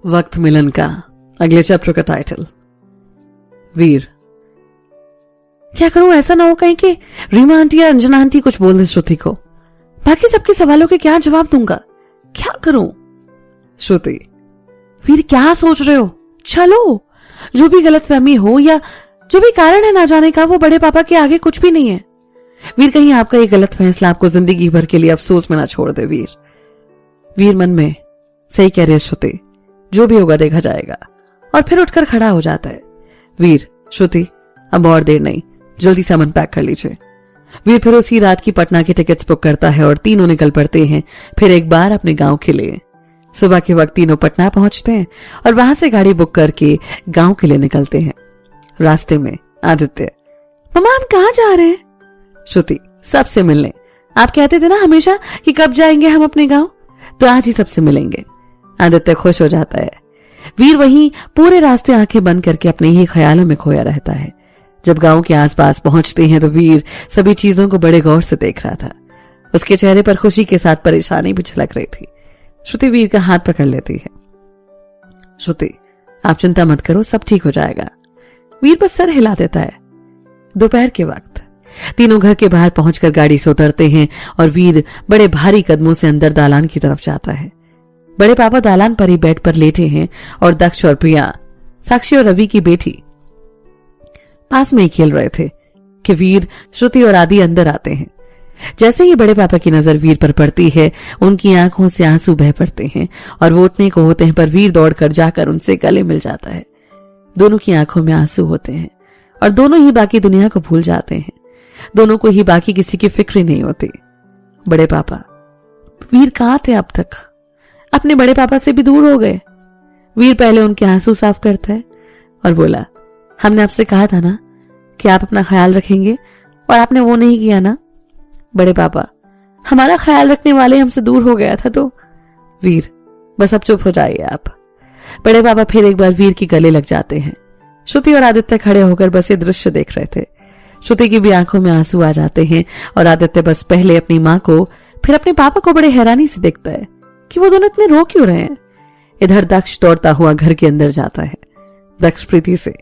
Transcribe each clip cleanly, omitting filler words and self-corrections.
वक्त मिलन का अगले चैप्टर का टाइटल। वीर। क्या करूं, ऐसा ना हो कहीं कि रीमा आंटी या अंजना आंटी कुछ बोल दे श्रुति को। बाकी सबके सवालों के क्या जवाब दूंगा, क्या करूं। श्रुति। वीर क्या सोच रहे हो, चलो। जो भी गलतफहमी हो या जो भी कारण है ना जाने का, वो बड़े पापा के आगे कुछ भी नहीं है। वीर कहीं आपका ये गलत फैसला आपको जिंदगी भर के लिए अफसोस में ना छोड़ दे। वीर मन में सही कह रही है श्रुति, जो भी होगा देखा जाएगा, और फिर उठकर खड़ा हो जाता है। वीर। श्रुति अब और देर नहीं, जल्दी सामान पैक कर लीजिए। वीर फिर उसी रात की पटना की टिकट्स बुक करता है और तीनों निकल पड़ते हैं फिर एक बार अपने गांव के लिए। सुबह के वक्त तीनों पटना पहुंचते हैं और वहां से गाड़ी बुक करके गांव के लिए निकलते हैं। रास्ते में आदित्य। मम्मा हम कहाँ जा रहे हैं? श्रुति सबसे मिलने। आप कहते थे ना हमेशा कि कब जाएंगे हम अपने गांव, तो आज ही सबसे मिलेंगे। आदित्य खुश हो जाता है। वीर वहीं पूरे रास्ते आंखें बंद करके अपने ही ख्यालों में खोया रहता है। जब गांव के आसपास पहुंचते हैं तो वीर सभी चीजों को बड़े गौर से देख रहा था। उसके चेहरे पर खुशी के साथ परेशानी भी झलक रही थी। श्रुति वीर का हाथ पकड़ लेती है। श्रुति आप चिंता मत करो, सब ठीक हो जाएगा। वीर बस सर हिला देता है। दोपहर के वक्त तीनों घर के बाहर पहुंचकर गाड़ी से उतरते हैं और वीर बड़े भारी कदमों से अंदर दालान की तरफ जाता है। बड़े पापा दालान पर ही बेड पर लेटे हैं और दक्ष और प्रिया, साक्षी और रवि की बेटी, पास में ही खेल रहे थे कि वीर, श्रुति और आदि अंदर आते हैं। जैसे ही बड़े पापा की नजर वीर पर पड़ती है, उनकी आंखों से आंसू बह पड़ते हैं और वो उठने को होते हैं पर वीर दौड़कर जाकर उनसे गले मिल जाता है। दोनों की आंखों में आंसू होते हैं और दोनों ही बाकी दुनिया को भूल जाते हैं। दोनों को ही बाकी किसी की फिक्र नहीं होती। बड़े पापा। वीर कहां थे अब तक? अपने बड़े पापा से भी दूर हो गए। वीर पहले उनके आंसू साफ करता है और बोला, हमने आपसे कहा था ना कि आप अपना ख्याल रखेंगे और आपने वो नहीं किया ना। बड़े पापा हमारा ख्याल रखने वाले हमसे दूर हो गया था तो। वीर बस अब चुप हो जाइए आप। बड़े पापा फिर एक बार वीर के गले लग जाते हैं। श्रुति और आदित्य खड़े होकर बस ये दृश्य देख रहे थे। श्रुति की भी आंखों में आंसू आ जाते हैं और आदित्य बस पहले अपनी माँ को फिर अपने पापा को बड़े हैरानी से देखता है कि वो दोनों इतने रो क्यों रहे हैं। इधर दक्ष दौड़ता हुआ घर के अंदर जाता है। दक्ष प्रीति से,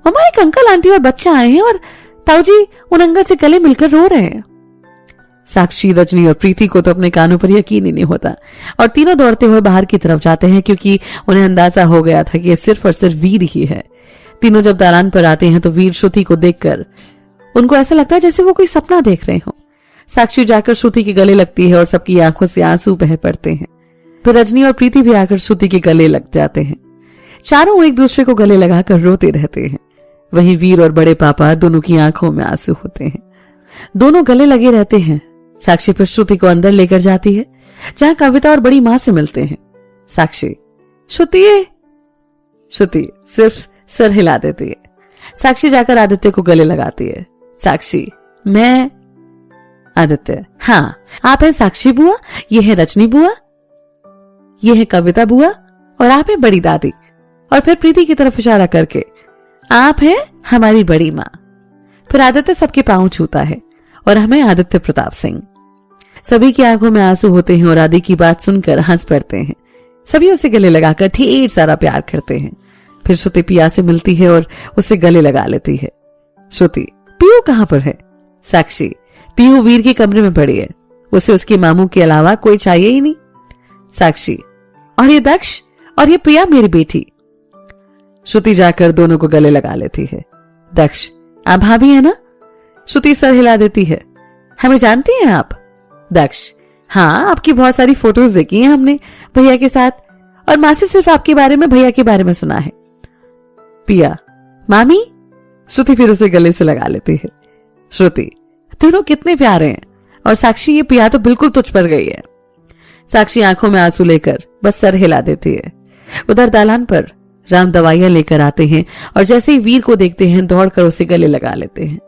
मम्मा एक अंकल आंटी और बच्चा आए हैं और ताऊजी उन अंकल से गले मिलकर रो रहे हैं। साक्षी, रजनी और प्रीति को तो अपने कानों पर यकीन ही नहीं होता और तीनों दौड़ते हुए बाहर की तरफ जाते हैं क्योंकि उन्हें अंदाजा हो गया था कि ये सिर्फ और सिर्फ वीर ही है। तीनों जब दालान पर आते हैं तो वीर श्रुति को देखकर उनको ऐसा लगता है जैसे वो कोई सपना देख रहे हो। साक्षी जाकर श्रुति के गले लगती है और सबकी आंखों से आंसू बह पड़ते हैं। फिर रजनी और प्रीति भी आकर श्रुति के गले लग जाते हैं। चारों एक दूसरे को गले लगाकर रोते रहते हैं। वहीं वीर और बड़े पापा दोनों की आंखों में आंसू होते हैं। दोनों गले लगे रहते हैं। साक्षी फिर श्रुति को अंदर लेकर जाती है जहां कविता और बड़ी मां से मिलते हैं। साक्षी, श्रुति सिर्फ सर हिला देती है। साक्षी जाकर आदित्य को गले लगाती है। साक्षी, मैं। आदित्य, हाँ आप हैं साक्षी बुआ, ये है रजनी बुआ, ये है कविता बुआ और आप हैं बड़ी दादी। और फिर प्रीति की तरफ इशारा करके, आप हैं हमारी बड़ी माँ। फिर आदित्य सबके पांव छूता है और हमें आदित्य प्रताप सिंह। सभी की आंखों में आंसू होते हैं और आदि की बात सुनकर हंस पड़ते हैं। सभी उसे गले लगाकर ढेर सारा प्यार करते हैं। फिर श्रुति पिया से मिलती है और उसे गले लगा लेती है। श्रुति, पीयू कहाँ पर है? साक्षी, पीयू वीर के कमरे में पड़ी है, उसे उसके मामू के अलावा कोई चाहिए ही नहीं। साक्षी, और ये दक्ष और ये प्रिया मेरी बेटी। श्रुति जाकर दोनों को गले लगा लेती है। दक्ष, आप भाभी है ना? श्रुति सर हिला देती है। हमें जानती हैं आप? दक्ष, हाँ आपकी बहुत सारी फोटोज देखी हैं हमने भैया के साथ और माँ से सिर्फ आपके बारे में, भैया के बारे में सुना है। पिया, मामी। श्रुति फिर उसे गले से लगा लेती है। श्रुति, दोनों कितने प्यारे हैं। और साक्षी, ये पिया तो बिल्कुल तुझ पर गई है। साक्षी आंखों में आंसू लेकर बस सर हिला देती है। उधर दालान पर राम दवाइयां लेकर आते हैं और जैसे ही वीर को देखते हैं दौड़कर उसे गले लगा लेते हैं।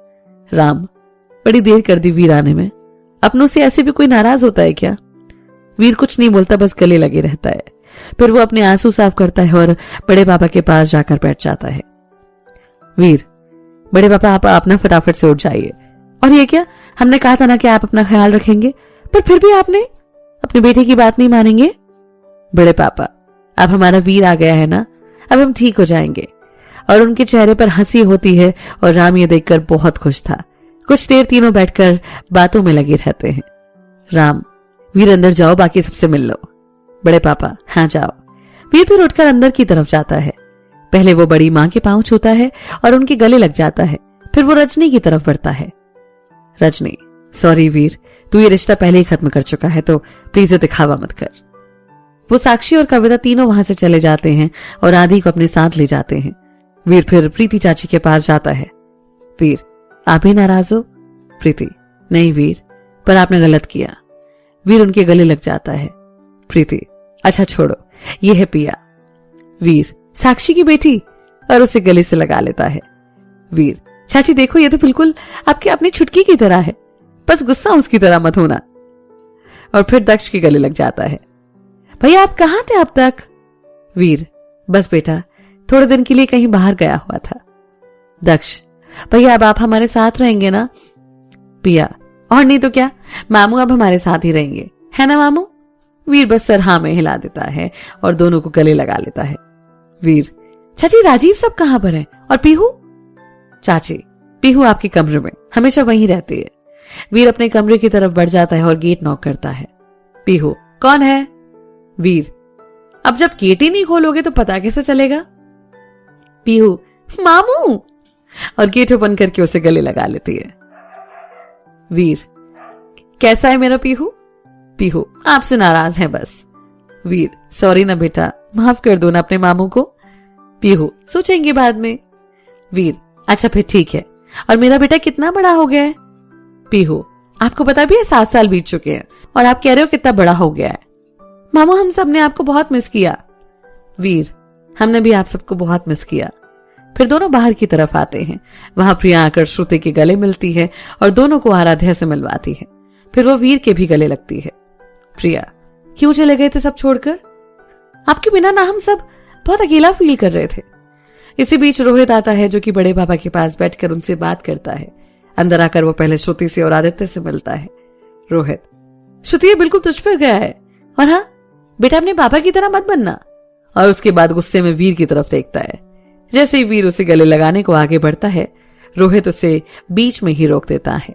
राम, बड़ी देर कर दी वीर आने में, अपनों से ऐसे भी कोई नाराज होता है क्या? वीर कुछ नहीं बोलता, बस गले लगे रहता है। फिर वो अपने आंसू साफ करता है और बड़े पापा के पास जाकर बैठ जाता है। वीर, बड़े पापा आप अपना फटाफट से उठ जाइए। और ये क्या, हमने कहा था ना कि आप अपना ख्याल रखेंगे, पर फिर भी आपने अपने बेटे की बात नहीं मानेंगे। बड़े पापा, अब हमारा वीर आ गया है ना, अब हम ठीक हो जाएंगे। और उनके चेहरे पर हंसी होती है और राम ये देखकर बहुत खुश था। कुछ देर तीनों बैठकर बातों में लगे रहते हैं। राम, वीर अंदर जाओ, बाकी सबसे मिल लो। बड़े पापा, हाँ जाओ। वीर फिर उठकर अंदर की तरफ जाता है। पहले वो बड़ी मां के पांव छूता है और उनके गले लग जाता है। फिर वो रजनी की तरफ बढ़ता है। रजनी, सॉरी वीर, तू ये रिश्ता पहले ही खत्म कर चुका है, तो प्लीज ये दिखावा मत कर। वो साक्षी और कविता तीनों वहां से चले जाते हैं और आदि को अपने साथ ले जाते हैं। वीर फिर प्रीति चाची के पास जाता है। वीर, आप भी नाराज हो? प्रीति, नहीं वीर, पर आपने गलत किया। वीर उनके गले लग जाता है। प्रीति, अच्छा छोड़ो, ये है पिया। वीर, साक्षी की बेटी, और उसे गले से लगा लेता है। वीर, चाची देखो, ये तो बिल्कुल आपकी अपनी छुटकी की तरह है, बस गुस्सा उसकी तरह मत होना। और फिर दक्ष के गले लग जाता है। भैया आप कहां थे अब तक? वीर, बस बेटा, थोड़े दिन के लिए कहीं बाहर गया हुआ था। दक्ष, भैया अब आप हमारे साथ रहेंगे ना? पिया, और नहीं तो क्या, मामू अब हमारे साथ ही रहेंगे, है ना मामू? वीर बस सर हाँ में हिला देता है और दोनों को गले लगा लेता है। वीर, चाची राजीव सब कहां पर है, और पीहू? चाची, पीहू आपके कमरे में हमेशा वहीं रहती है। वीर अपने कमरे की तरफ बढ़ जाता है और गेट नॉक करता है। पीहू, कौन है? वीर, अब जब गेट ही नहीं खोलोगे तो पता कैसे चलेगा? पीहू, मामू, और गेट ओपन करके उसे गले लगा लेती है। वीर, कैसा है मेरा पीहू? पीहू, आपसे नाराज है बस। वीर, सॉरी ना बेटा, माफ कर दो ना अपने मामू को। पीहू, सोचेंगे बाद में। वीर, अच्छा फिर ठीक है, और मेरा बेटा कितना बड़ा हो गया है? पीहू, आपको पता भी है 7 साल बीत चुके हैं और आप कह रहे हो कितना बड़ा हो गया है। मामू, हम सब ने आपको बहुत मिस किया। वीर, हमने भी आप सबको बहुत मिस किया। फिर दोनों बाहर की तरफ आते हैं। वहां प्रिया आकर श्रुति के गले मिलती है और दोनों को आराध्या से मिलवाती है। फिर वो वीर के भी गले लगती है। प्रिया, क्यों चले गए थे सब छोड़कर? आपके बिना ना हम सब बहुत अकेला फील कर रहे थे। इसी बीच रोहित आता है, जो कि बड़े पापा के पास बैठकर उनसे बात करता है। अंदर आकर वो पहले श्रुति से और आदित्य से मिलता है। रोहित, श्रुति ये बिल्कुल तुझ पर गया है, और हाँ बेटा अपने पापा की तरह मत बनना। और उसके बाद गुस्से में वीर की तरफ देखता है। जैसे ही वीर उसे गले लगाने को आगे बढ़ता है, रोहित उसे बीच में ही रोक देता है।